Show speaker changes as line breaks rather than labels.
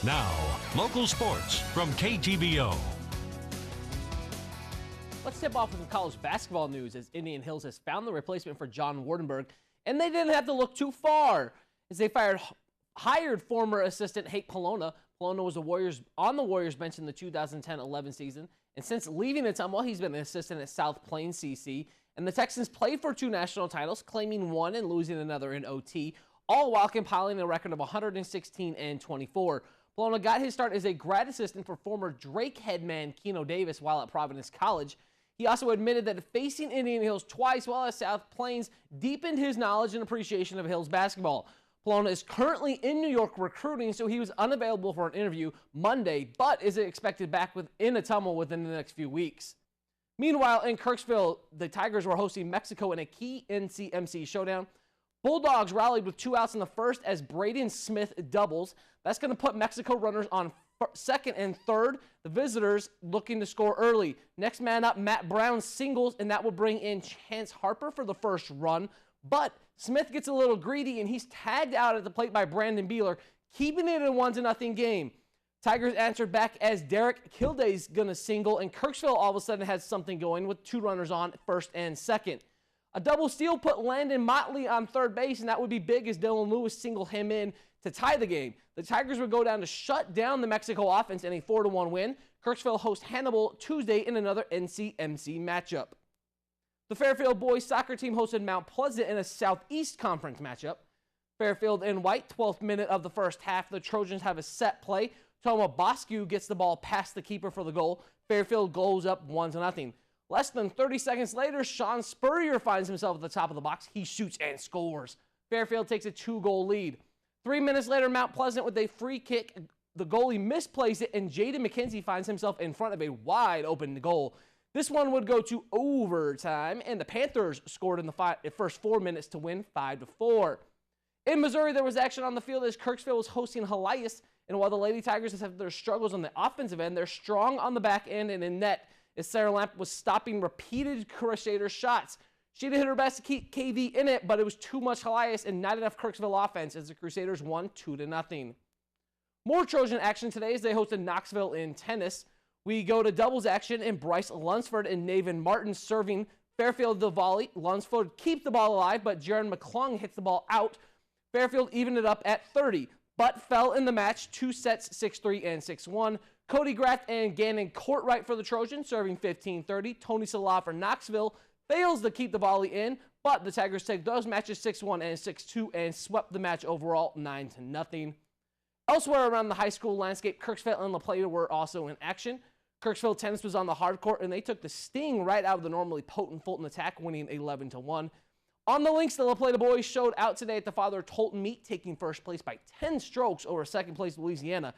Now, local sports from KTVO.
Let's tip off with some college basketball news as Indian Hills has found the replacement for John Wardenberg, and they didn't have to look too far as they hired former assistant Hank Polona. Polona was on the Warriors bench in the 2010-11 season, and since leaving the Tumble, he's been an assistant at South Plains CC. And the Texans played for 2 national titles, claiming one and losing another in OT, all while compiling a record of 116-24. Polona got his start as a grad assistant for former Drake headman Keno Davis while at Providence College. He also admitted that facing Indian Hills twice while at South Plains deepened his knowledge and appreciation of Hills basketball. Polona is currently in New York recruiting, so he was unavailable for an interview Monday, but is expected back within a Tumble within the next few weeks. Meanwhile, in Kirksville, the Tigers were hosting Mexico in a key NCMC showdown. Bulldogs rallied with 2 outs in the first as Braden Smith doubles. That's going to put Mexico runners on second and third. The visitors looking to score early. Next man up, Matt Brown singles, and that will bring in Chance Harper for the first run. But Smith gets a little greedy, and he's tagged out at the plate by Brandon Beeler, keeping it a 1-0 game. Tigers answered back as Derek Kilday's going to single, and Kirksville all of a sudden has something going with 2 runners on first and second. A double steal put Landon Motley on third base, and that would be big as Dylan Lewis singled him in to tie the game. The Tigers would go down to shut down the Mexico offense in a 4-1 win. Kirksville hosts Hannibal Tuesday in another NCMC matchup. The Fairfield boys soccer team hosted Mount Pleasant in a Southeast Conference matchup. Fairfield in white, 12th minute of the first half. The Trojans have a set play. Toma Boscu gets the ball past the keeper for the goal. Fairfield goes up 1-0. Less than 30 seconds later, Sean Spurrier finds himself at the top of the box. He shoots and scores. Fairfield takes a 2-goal lead. 3 minutes later, Mount Pleasant with a free kick. The goalie misplays it, and Jaden McKenzie finds himself in front of a wide open goal. This one would go to overtime, and the Panthers scored in the first 4 minutes to win 5-4. In Missouri, there was action on the field as Kirksville was hosting Helias, and while the Lady Tigers have their struggles on the offensive end, they're strong on the back end and in net as Sarah Lamp was stopping repeated Crusader shots. She did her best to keep KV in it, but it was too much Helias and not enough Kirksville offense as the Crusaders won 2-0. More Trojan action today as they hosted Knoxville in tennis. We go to doubles action, and Bryce Lunsford and Navin Martin serving Fairfield the volley. Lunsford keeps the ball alive, but Jaron McClung hits the ball out. Fairfield evened it up at 30, but fell in the match 2 sets, 6-3 and 6-1. Cody Graff and Gannon Courtright for the Trojans, serving 15-30. Tony Salah for Knoxville fails to keep the volley in, but the Tigers take those matches 6-1 and 6-2 and swept the match overall 9-0. Elsewhere around the high school landscape, Kirksville and La Plata were also in action. Kirksville tennis was on the hard court, and they took the sting right out of the normally potent Fulton attack, winning 11-1. On the links, the La Plata boys showed out today at the Father Tolton meet, taking first place by 10 strokes over second place Louisiana.